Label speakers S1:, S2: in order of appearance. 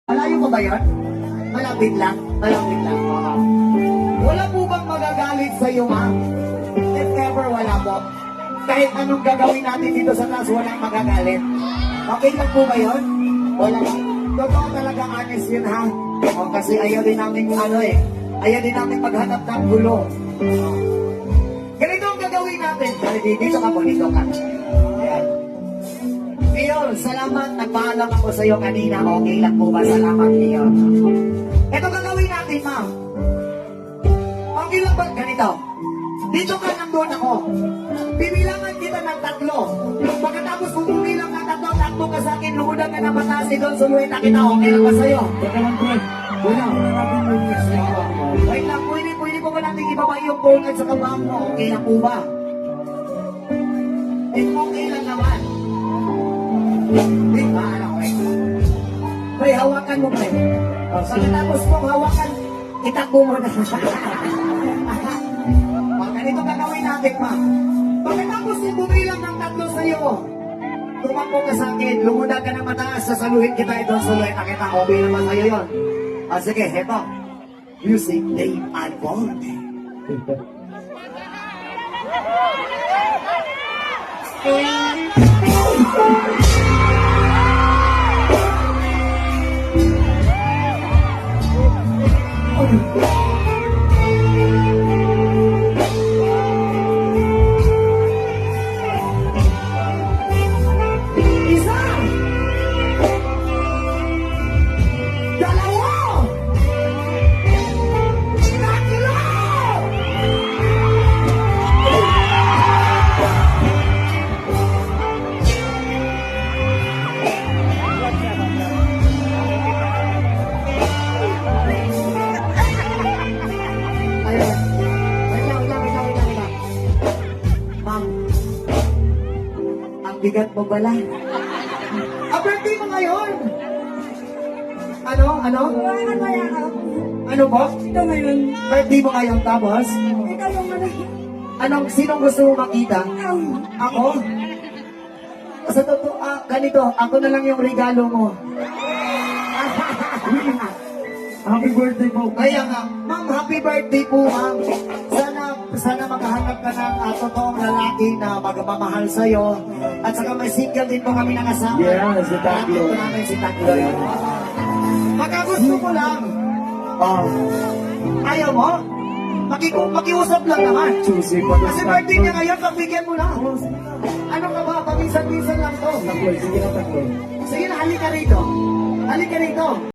S1: Malayo pa ba yun? Malapit lang? Malapit lang. Wala po bang magagalit sa iyo, ma'am? If ever, wala po. Kahit anong gagawin natin dito sa taas, walang magagalit. Okay lang po ba yun? Wala. Totoo talaga, honest yun, ha? O, kasi ayaw din namin, ayaw din namin maghanap ng gulo. Ganito ang gagawin natin. Dito ka po, dito ka. Ayan. Leon, salamat. Nagpaalam ako sa iyo kanina. Okay lang po ba? Salamat, Leon. Ito gagawin natin, ma'am. Okay lang ba? Ganito. Dito ka nang doon ako. Bibilangan kita ng 3. Pagkatapos kung bumilang ng 3, takbo ka sa akin, lumudan ka na mataas, doon suluhin na kita. Okay lang ba sa'yo? Wala. Wait lang, pwede po ba natin ibaba yung phone at sa kabang mo? Okay lang po ba? Okay lang naman. Pre, hawakan mo, pre. Pagkatapos mong hawakan, itakbo mo na. Ganito gagawin natin, ma'am. Pagkatapos mong bumilang ng 3 sa'yo, tumakbo ka sa akin, lumudan ka ng mataas, sasaluhin kita ito, suluhin na kita. Okay naman sa'yo yun. Sige, heto. Music, Dave Albon. Bigat mo bala. Birthday mo ngayon! Ano? Ano po?
S2: Ito ngayon.
S1: Birthday mo ngayon tapos?
S2: Ikaw yung
S1: Sinong gusto mo makita? Ako? Sa totoo, ganito, ako na lang yung regalo mo.
S3: Happy birthday po.
S1: Kaya nga, ma'am, happy birthday po, ma'am. Sana makahanap ka ng totoong lalaki na magmamahal sa'yo. At saka may single din po kami ng asawa.
S3: Yeah, si Taklo.
S1: Dito namin si Taklo yun. Magkagusto mo lang. Ayaw mo? Makiusap lang naman.
S3: Susi pa
S1: Kasi birthday niya ngayon, pagbigyan mo lang. Ano ka ba? Paminsan-minsan lang to.
S3: Takloy, sige na Takloy.
S1: Sige na, halika rito. Halika rito.